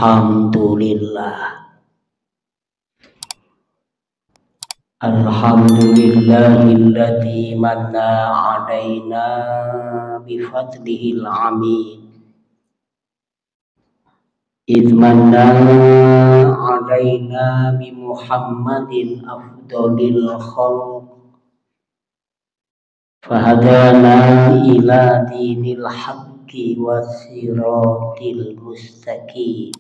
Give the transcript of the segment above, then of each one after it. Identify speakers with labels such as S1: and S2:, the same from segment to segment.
S1: Alhamdulillah. Alhamdulillahilladzi manna alaina bifadlihil amin. Idh manna alaina bi Muhammadin afdalil khalq. Fahadana ila dinil haqqi wasiratil mustaqim.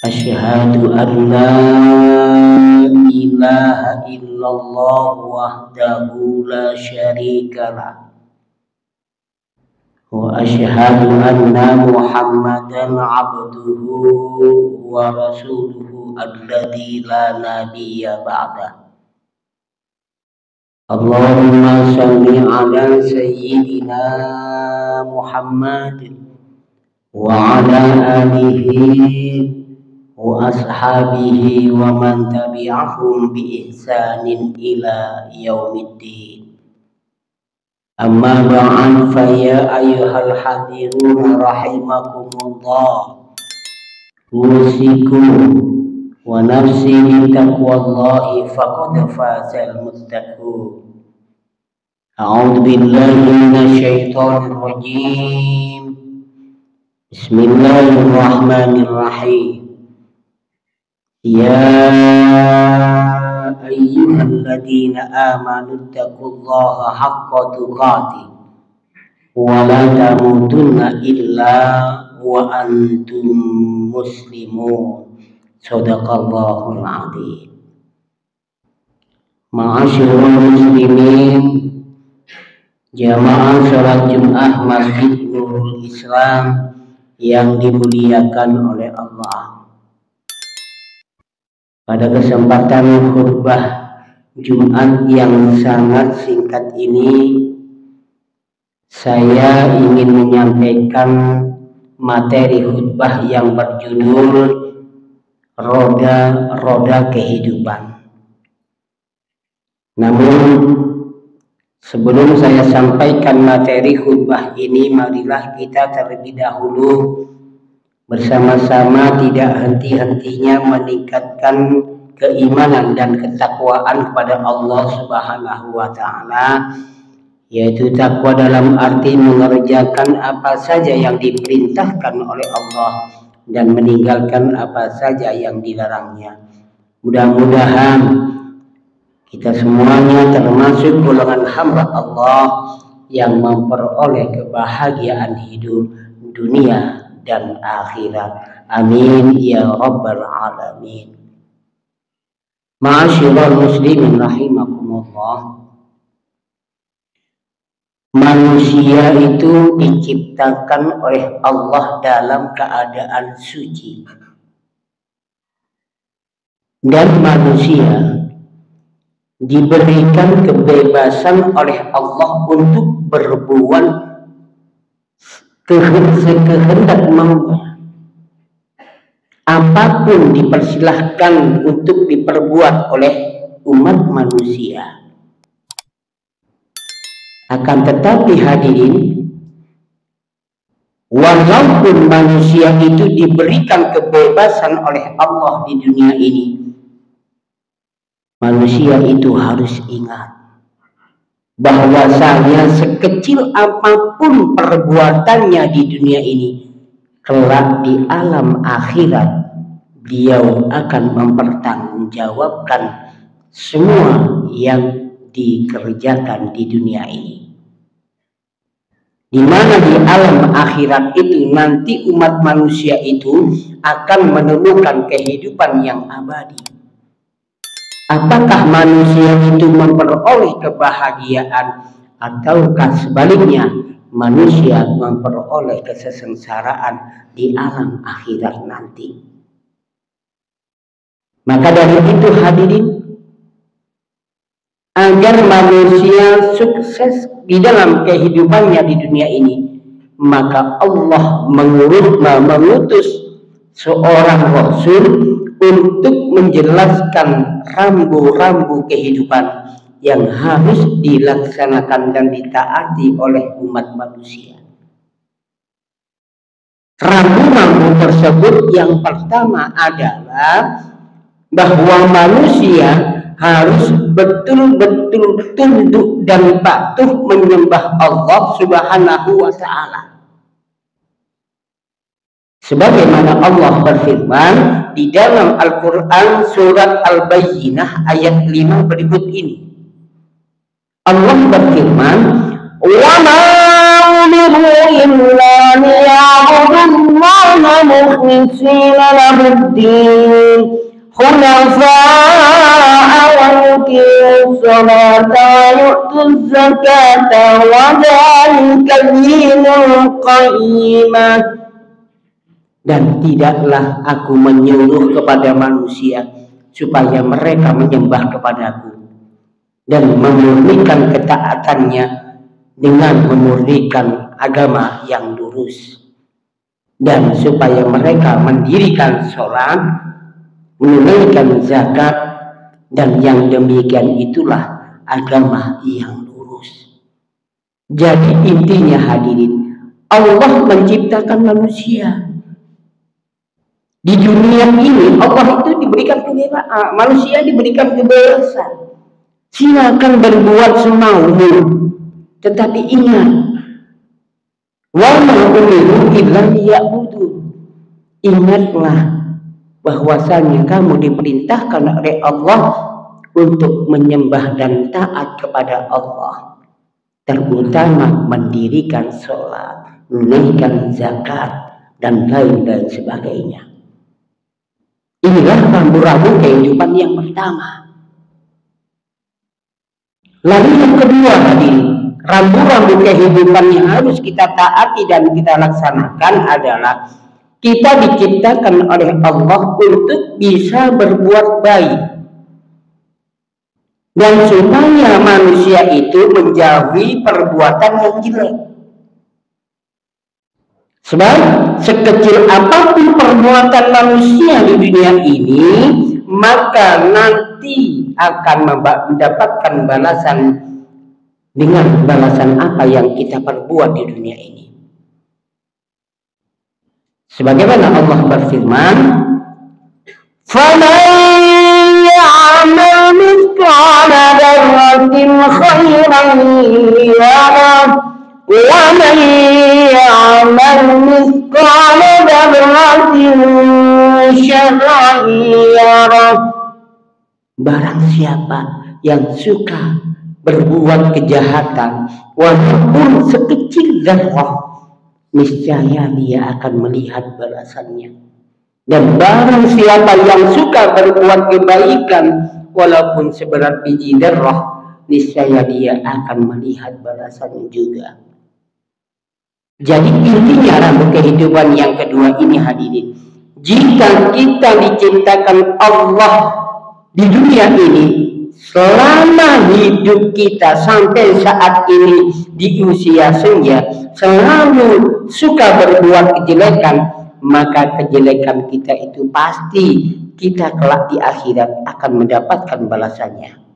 S1: Asyhadu an la ilaha illallah wahdahu la syarikalah wa asyhadu anna Muhammadan abduhu wa rasuluhu alladzi la nabiyya ba'dah. Allahumma shalli ala sayyidina Muhammad wa ala alihi wa ashabihi wa man tabi'ahum bi ihsanin ila yaumiddin. Amma ba'd, fa ya ayyuhal hadirun rahimakumullah, usikum wa nafsi bi taqwallahi faqad fazal muttaqun. A'udzu billahi minasy syaithanir rajim. Bismillahirrahmanirrahim. Ya ayyuhalladzina amanu taqullaha haqqa tuqatih wa la tamutunna illa wa antum muslimun. Shadaqallahul adzim. Ma'asyiral muslimin, jamaah salat Jumat Masjid Nurul Islam yang dimuliakan oleh Allah. Pada kesempatan khutbah Jumat yang sangat singkat ini, saya ingin menyampaikan materi khutbah yang berjudul Roda-roda kehidupan. Namun sebelum saya sampaikan materi khutbah ini, marilah kita terlebih dahulu bersama-sama tidak henti-hentinya meningkatkan keimanan dan ketakwaan kepada Allah Subhanahu wa Ta'ala, yaitu takwa dalam arti mengerjakan apa saja yang diperintahkan oleh Allah dan meninggalkan apa saja yang dilarangnya. Mudah-mudahan kita semuanya termasuk golongan hamba Allah yang memperoleh kebahagiaan hidup dunia dan akhirat. Amin ya rabbal alamin. Ma'asyiral muslimin rahimakumullah. Manusia itu diciptakan oleh Allah dalam keadaan suci. Dan manusia diberikan kebebasan oleh Allah untuk berbuat sekehendak maunya. Apapun dipersilahkan untuk diperbuat oleh umat manusia. Akan tetapi hadirin, walaupun manusia itu diberikan kebebasan oleh Allah di dunia ini, manusia itu harus ingat bahwasanya sekecil apapun perbuatannya di dunia ini, kelak di alam akhirat beliau akan mempertanggungjawabkan semua yang dikerjakan di dunia ini. Di mana di alam akhirat itu nanti umat manusia itu akan menemukan kehidupan yang abadi. Apakah manusia itu memperoleh kebahagiaan ataukah sebaliknya manusia memperoleh kesengsaraan di alam akhirat nanti? Maka dari itu hadirin, agar manusia sukses di dalam kehidupannya di dunia ini, maka Allah mengutus seorang Rasul untuk menjelaskan rambu-rambu kehidupan yang harus dilaksanakan dan ditaati oleh umat manusia. rambu-rambu tersebut yang pertama adalah bahwa manusia harus betul-betul tunduk dan patuh menyembah Allah Subhanahu wa Ta'ala. Sebagaimana Allah berfirman di dalam Al-Quran surat Al-Bayyinah ayat 5 berikut ini. Allah berfirman, "Wa ma umiru illa liya'budullaha mukhlishina lahud-din hunafa'a wa yuqimus salata wa yu'tuz zakata wa dzalika dinul qayyimah." Dan tidaklah aku menyuruh kepada manusia supaya mereka menyembah kepadaku dan memurnikan ketaatannya dengan memurnikan agama yang lurus, dan supaya mereka mendirikan sholat, menunaikan zakat, dan yang demikian itulah agama yang lurus. Jadi intinya hadirin, Allah menciptakan manusia. Di dunia ini Allah itu diberikan kebebasan, manusia diberikan kebebasan. Silakan berbuat semaumu, tetapi ingat, wa ma umiru illa liya'budun. Ingatlah bahwasanya kamu diperintahkan oleh Allah untuk menyembah dan taat kepada Allah, terutama mendirikan sholat, menunaikan zakat, dan lain-lain sebagainya. Inilah rambu-rambu kehidupan yang pertama. Lalu yang kedua, hadirin, rambu-rambu kehidupan yang harus kita taati dan kita laksanakan adalah kita diciptakan oleh Allah untuk bisa berbuat baik, dan supaya manusia itu menjauhi perbuatan yang jelek. Sebab sekecil apapun perbuatan manusia di dunia ini, maka nanti akan mendapatkan balasan dengan balasan apa yang kita perbuat di dunia ini. Sebagaimana Allah berfirman, "Faman ya'mal mithqala dzarratin khairan yarah wa man ya'mal mithqala dzarratin syarran yarah." Barang siapa yang suka berbuat kejahatan walaupun sekecil zarrah, niscaya dia akan melihat balasannya. Dan barang siapa yang suka berbuat kebaikan walaupun seberat biji zarrah, niscaya dia akan melihat balasannya juga. Jadi intinya rambu kehidupan yang kedua ini, hadirin, jika kita diciptakan Allah di dunia ini, selama hidup kita sampai saat ini di usia senja selalu suka berbuat kejelekan, maka kejelekan kita itu pasti kita kelak di akhirat akan mendapatkan balasannya.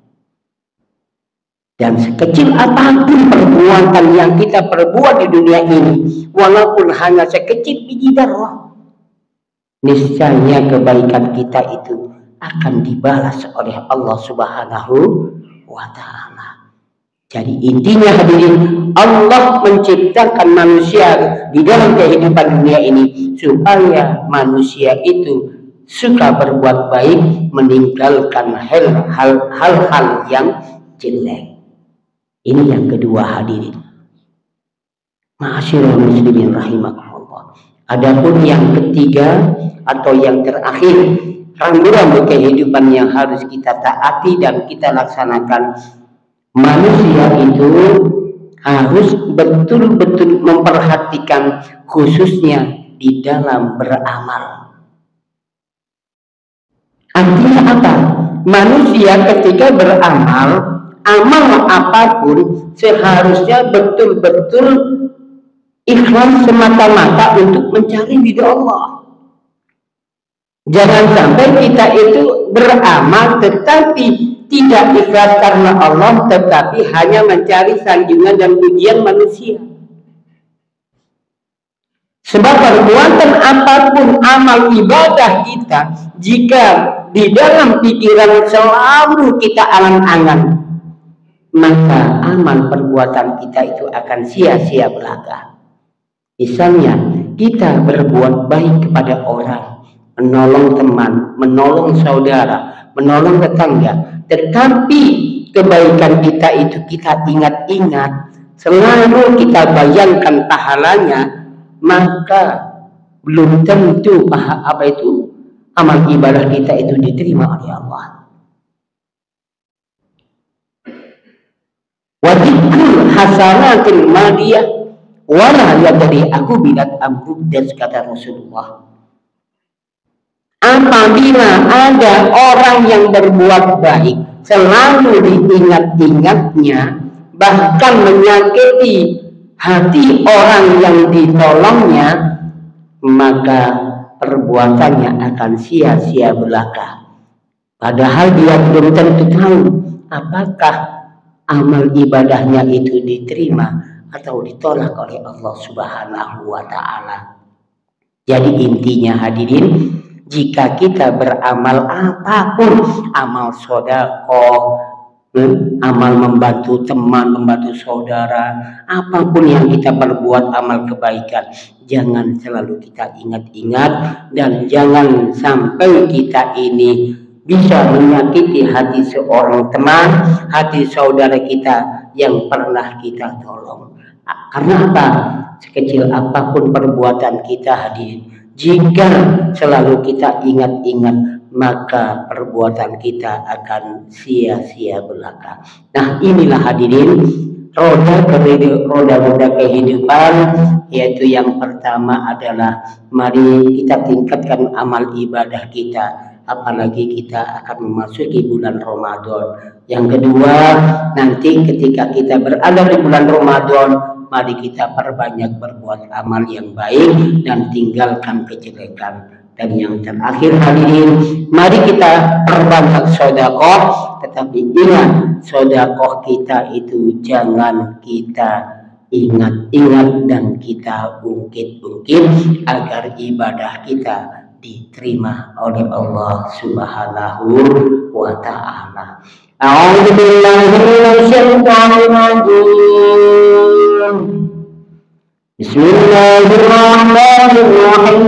S1: Dan sekecil apapun perbuatan yang kita perbuat di dunia ini, walaupun hanya sekecil biji zarrah, niscaya kebaikan kita itu akan dibalas oleh Allah Subhanahu wa Ta'ala. Jadi intinya, hadirin, Allah menciptakan manusia di dalam kehidupan dunia ini supaya manusia itu suka berbuat baik, meninggalkan hal-hal yang jelek. Ini yang kedua, hadirin. Ma'asyiral muslimin rahimakumullah. Adapun yang ketiga atau yang terakhir, rambu-rambu kehidupan yang harus kita taati dan kita laksanakan, manusia itu harus betul-betul memperhatikan khususnya di dalam beramal. Artinya apa? Manusia ketika beramal, amal apapun seharusnya betul-betul ikhlas semata-mata untuk mencari ridha Allah. Jangan sampai kita itu beramal tetapi tidak ikhlas karena Allah, tetapi hanya mencari sanjungan dan pujian manusia. Sebab perbuatan apapun amal ibadah kita, jika di dalam pikiran selalu kita angan-angan, maka amal perbuatan kita itu akan sia-sia belaka. Misalnya kita berbuat baik kepada orang, menolong teman, menolong saudara, menolong tetangga, tetapi kebaikan kita itu kita ingat-ingat, selalu kita bayangkan pahalanya, maka belum tentu amal ibadah kita itu diterima oleh Allah. Wajibul hasanatil madiyah wala yadri aku bilat amruddas, kata Rasulullah. Apabila ada orang yang berbuat baik selalu diingat-ingatnya, bahkan menyakiti hati orang yang ditolongnya, maka perbuatannya akan sia-sia belaka. Padahal dia belum tentu tahu apakah amal ibadahnya itu diterima atau ditolak oleh Allah Subhanahu wa Ta'ala. Jadi intinya hadirin, jika kita beramal apapun, amal sedekah, amal membantu teman, membantu saudara, apapun yang kita perbuat amal kebaikan, jangan selalu kita ingat-ingat, dan jangan sampai kita ini bisa menyakiti hati seorang teman, hati saudara kita yang pernah kita tolong. Karena apa? Sekecil apapun perbuatan kita hadirin, jika selalu kita ingat-ingat, maka perbuatan kita akan sia-sia belaka. Nah, inilah hadirin roda kehidupan, yaitu yang pertama adalah mari kita tingkatkan amal ibadah kita, apalagi kita akan memasuki bulan Ramadan. Yang kedua, nanti ketika kita berada di bulan Ramadan, mari kita perbanyak berbuat amal yang baik dan tinggalkan kejelekan. Dan yang terakhir hadirin, mari kita perbanyak sedekah, tetapi ingat, sedekah kita itu jangan kita ingat-ingat dan kita ungkit-ungkit agar ibadah kita diterima oleh Allah Subhanahu wa Ta'ala. A'udzu billahi minasyaitonir rajim. Bismillahirrahmanirrahim.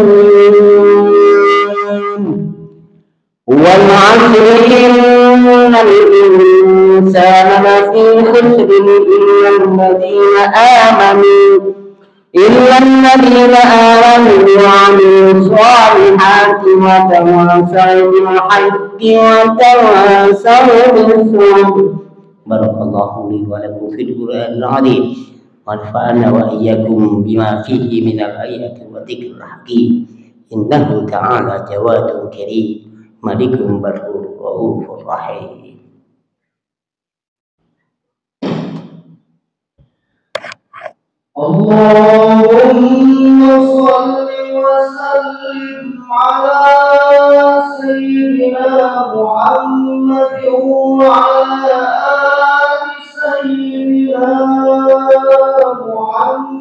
S1: Wal 'asri innal insana lafi khusr illa alladhina amanu wa 'amilus solihati wa tawasaw bil haqqi wa tawasaw bis sabr. Barakallahu li wa lakum fil Qur'anil 'azim. Wanfa'ana wa iyyakum bima fihi minal ayati wa dzikril hakim. Innahu ta'ala jawadun karim, malikum barur raufur rahim. Allahumma shalli wa sallim ala sayyidina Muhammadin wa ala ali sayyidina Muhammad.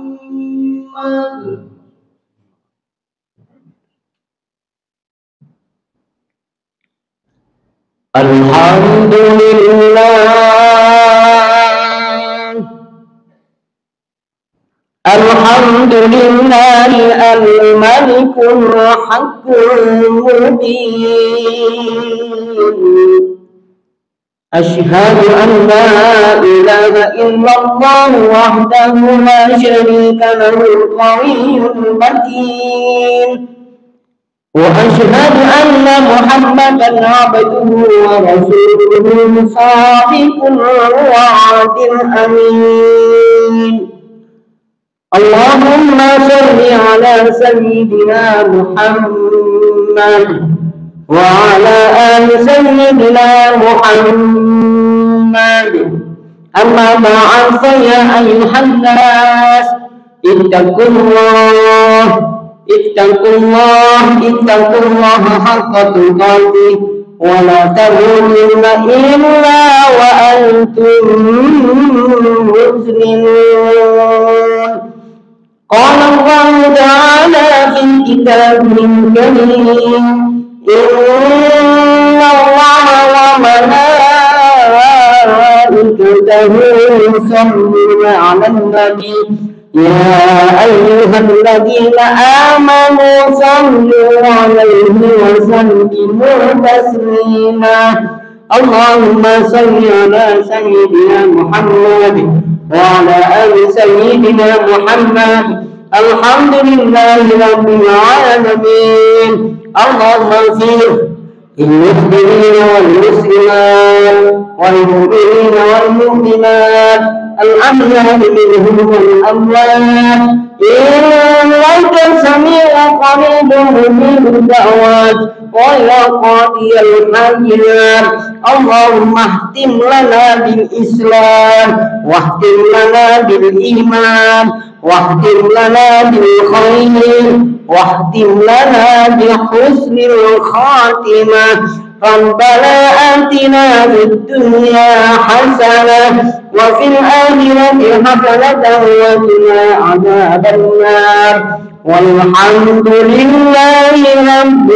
S1: Alhamdulillah al-malikul haqqul mubin. Asyhadu an la ilaha illallah wahdahu la syarika lahu al-qawiyyul matin. Wa asyhadu anna Muhammadan abduhu wa rasuluhu shadiqul wa'dil amin. Allahumma shalli ala sayyidina Muhammad wa ala ali sayyidina Muhammad. Amma ba'd, ya ayyuhan nas, ittaqullah haqqa tuqatih wa la tamutunna illa wa antum muslimun. قال الله تعالى في كتابه الكريم إن الله وملائكته يصلون على النبي يا أيها الذين آمنوا صلوا عليه وسلموا تسليما اللهم صل على سيدنا محمد وعلى آل سيدنا محمد الحمد لله رب العالمين اللهم اغفر للمسلمين والمسلمات والمؤمنين والمؤمنات الأحياء منهم والأموات إنك سميع قريب مجيب الدعوات ويا قاضي الحاجات اللهم اختم لنا بالإسلام واختم لنا بالإيمان واختم لنا بالخير واختم لنا بحسن الخاتمة ربنا آتنا في الدنيا حسنة وفي الآخرة حسنة وقنا عذاب النار والحمد لله رب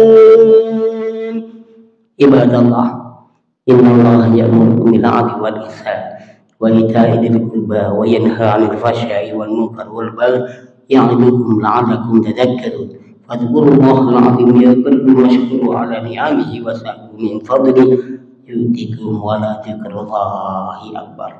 S1: العالمين. عباد الله إن الله يأمر بالعدل والإحسان وإيتاء ذي القربى وينهى عن الفحشاء والمنكر والبغي يعظكم لعلكم تذكرون فاذكروا الله العظيم يذكركم واشكروا على نعمه وسعوا من فضله يؤتكم ولا ذكر الله أكبر.